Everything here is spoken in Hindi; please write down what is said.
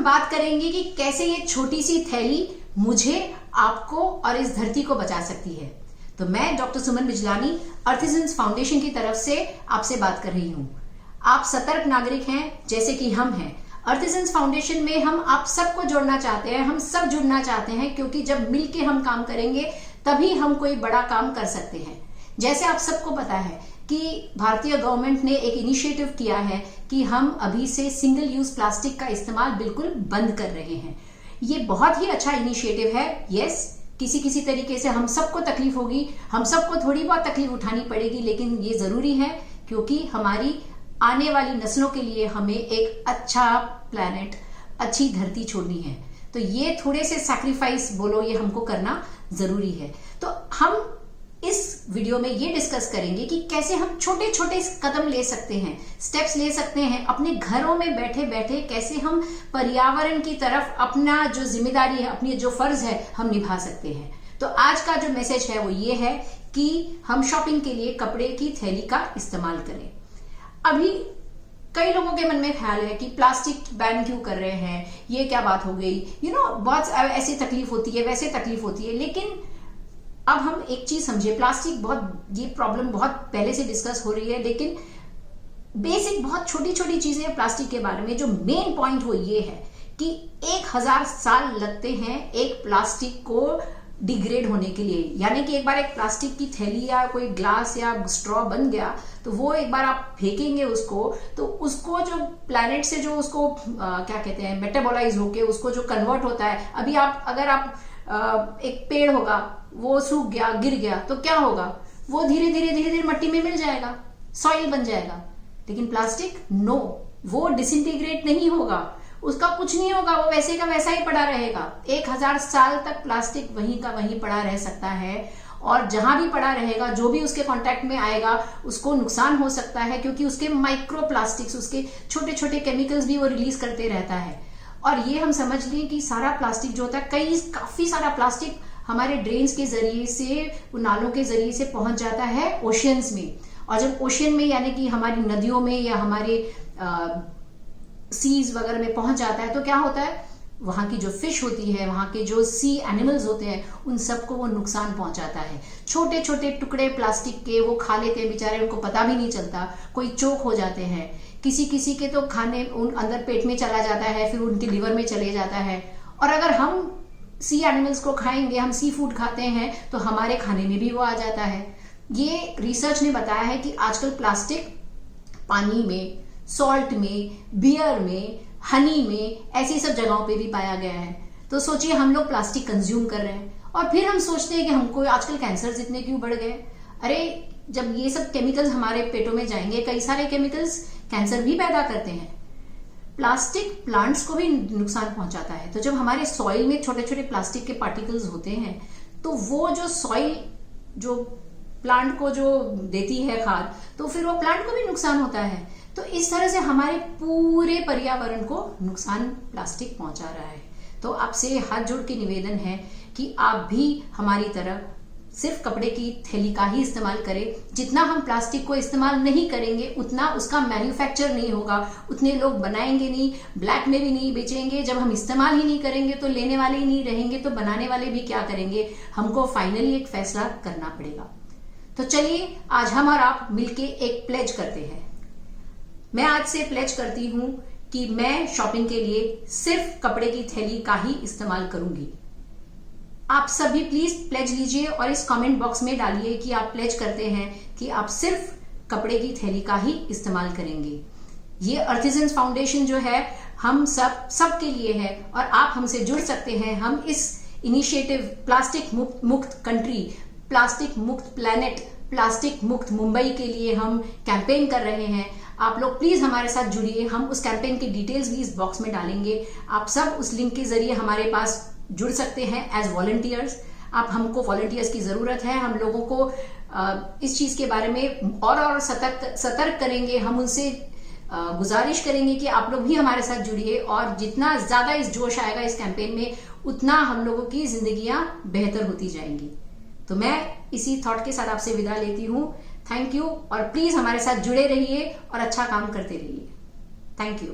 बात करेंगे कि कैसे ये छोटी सी थैली मुझे, आपको और इस धरती को बचा सकती है। तो मैं डॉक्टर सुमन बिजलानी अर्थसेंस फाउंडेशन की तरफ से आपसे बात कर रही हूँ। आप सतर्क नागरिक हैं जैसे कि हम हैं। अर्थसेंस फाउंडेशन में हम आप सबको जोड़ना चाहते हैं, हम सब जुड़ना चाहते हैं, क्योंकि जब मिलके हम काम करेंगे तभी हम कोई बड़ा काम कर सकते हैं। जैसे आप सबको पता है कि भारतीय गवर्नमेंट ने एक इनिशिएटिव किया है कि हम अभी से सिंगल यूज प्लास्टिक का इस्तेमाल बिल्कुल बंद कर रहे हैं। ये बहुत ही अच्छा इनिशिएटिव है। यस, किसी किसी तरीके से हम सबको तकलीफ होगी, हम सबको थोड़ी बहुत तकलीफ उठानी पड़ेगी, लेकिन ये जरूरी है क्योंकि हमारी आने वाली नस्लों के लिए हमें एक अच्छा प्लैनेट, अच्छी धरती छोड़नी है। तो ये थोड़े से सैक्रिफाइस बोलो, ये हमको करना जरूरी है। तो हम इस वीडियो में ये डिस्कस करेंगे कि कैसे हम छोटे छोटे कदम ले सकते हैं, स्टेप्स ले सकते हैं अपने घरों में बैठे बैठे, कैसे हम पर्यावरण की तरफ अपना जो जिम्मेदारी है, अपनी जो फर्ज है, हम निभा सकते हैं। तो आज का जो मैसेज है वो ये है कि हम शॉपिंग के लिए कपड़े की थैली का इस्तेमाल करें। अभी कई लोगों के मन में ख्याल है कि प्लास्टिक बैन क्यों कर रहे हैं, ये क्या बात हो गई, बहुत ऐसी तकलीफ होती है, वैसे तकलीफ होती है। लेकिन अब हम एक चीज समझे, प्लास्टिक ये प्रॉब्लम बहुत पहले से डिस्कस हो रही है, लेकिन बेसिक बहुत छोटी छोटी चीजें प्लास्टिक के बारे में। जो मेन पॉइंट वो ये है कि 1000 साल लगते हैं एक प्लास्टिक को डिग्रेड होने के लिए। यानी कि एक बार एक प्लास्टिक की थैली या कोई ग्लास या स्ट्रॉ बन गया तो वो एक बार आप फेंकेंगे उसको, तो उसको जो प्लैनेट से जो उसको क्या कहते हैं, मेटाबोलाइज होके उसको जो कन्वर्ट होता है। अभी अगर आप एक पेड़ होगा, वो सूख गया, गिर गया, तो क्या होगा, वो धीरे धीरे मट्टी में मिल जाएगा, सॉइल बन जाएगा। लेकिन प्लास्टिक नो, वो डिसइंटीग्रेट नहीं होगा, उसका कुछ नहीं होगा, वो वैसे का वैसा ही पड़ा रहेगा। 1000 साल तक प्लास्टिक वहीं का वहीं पड़ा रह सकता है, और जहां भी पड़ा रहेगा, जो भी उसके कांटेक्ट में आएगा उसको नुकसान हो सकता है, क्योंकि उसके माइक्रो प्लास्टिक्स, उसके छोटे छोटे केमिकल्स भी वो रिलीज करते रहता है। और ये हम समझ लें कि सारा प्लास्टिक जो होता है, काफी सारा प्लास्टिक हमारे ड्रेन्स के जरिए से, नालों के जरिए से पहुंच जाता है ओशियंस में। और जब ओशियन में यानी कि हमारी नदियों में या हमारे सीज वगैरह में पहुंच जाता है, तो क्या होता है, वहां की जो फिश होती है, वहां के जो सी एनिमल्स होते हैं, उन सबको वो नुकसान पहुंचाता है। छोटे छोटे टुकड़े प्लास्टिक के वो खा लेते हैं बेचारे, उनको पता भी नहीं चलता, कोई चोक हो जाते हैं, किसी किसी के तो खाने अंदर पेट में चला जाता है, फिर उनके लिवर में चले जाता है। और अगर हम सी एनिमल्स को खाएंगे, हम सी फूड खाते हैं, तो हमारे खाने में भी वो आ जाता है। ये रिसर्च ने बताया है कि आजकल प्लास्टिक पानी में, सॉल्ट में, बियर में, हनी में, ऐसी सब जगहों पे भी पाया गया है। तो सोचिए, हम लोग प्लास्टिक कंज्यूम कर रहे हैं और फिर हम सोचते हैं कि हमको आजकल कैंसर इतने क्यों बढ़ गए। अरे, जब ये सब केमिकल्स हमारे पेटों में जाएंगे, कई सारे केमिकल्स कैंसर भी पैदा करते हैं। प्लास्टिक प्लांट्स को भी नुकसान पहुंचाता है। तो जब हमारे सॉइल में छोटे छोटे प्लास्टिक के पार्टिकल्स होते हैं, तो वो जो सॉइल जो प्लांट को जो देती है खाद, तो फिर वो प्लांट को भी नुकसान होता है। तो इस तरह से हमारे पूरे पर्यावरण को नुकसान प्लास्टिक पहुंचा रहा है। तो आपसे हाथ जोड़ के निवेदन है कि आप भी हमारी तरह सिर्फ कपड़े की थैली का ही इस्तेमाल करें। जितना हम प्लास्टिक को इस्तेमाल नहीं करेंगे, उतना उसका मैन्युफैक्चर नहीं होगा, उतने लोग बनाएंगे नहीं, ब्लैक में भी नहीं बेचेंगे। जब हम इस्तेमाल ही नहीं करेंगे तो लेने वाले ही नहीं रहेंगे, तो बनाने वाले भी क्या करेंगे। हमको फाइनली एक फैसला करना पड़ेगा। तो चलिए, आज हम और आप मिलके एक प्लेज करते हैं। मैं आज से प्लेज करती हूं कि मैं शॉपिंग के लिए सिर्फ कपड़े की थैली का ही इस्तेमाल करूंगी। आप सभी प्लीज प्लेज लीजिए और इस कमेंट बॉक्स में डालिए कि आप प्लेज करते हैं कि आप सिर्फ कपड़े की थैली का ही इस्तेमाल करेंगे। ये अर्थसेंस फाउंडेशन जो है, हम सब के लिए है, और आप हमसे जुड़ सकते हैं। हम इस इनिशिएटिव प्लास्टिक मुक्त कंट्री, प्लास्टिक मुक्त प्लैनेट, प्लास्टिक मुक्त मुंबई के लिए हम कैंपेन कर रहे हैं। आप लोग प्लीज हमारे साथ जुड़िए। हम उस कैंपेन की डिटेल्स भी इस बॉक्स में डालेंगे। आप सब उस लिंक के जरिए हमारे पास जुड़ सकते हैं एज वॉलंटियर्स। हमको वॉलंटियर्स की जरूरत है। हम लोगों को इस चीज के बारे में और सतर्क करेंगे। हम उनसे गुजारिश करेंगे कि आप लोग भी हमारे साथ जुड़िए, और जितना ज्यादा इस जोश आएगा इस कैंपेन में, उतना हम लोगों की जिंदगियां बेहतर होती जाएंगी। तो मैं इसी थॉट के साथ आपसे विदा लेती हूँ। थैंक यू, और प्लीज हमारे साथ जुड़े रहिए और अच्छा काम करते रहिए। Thank you.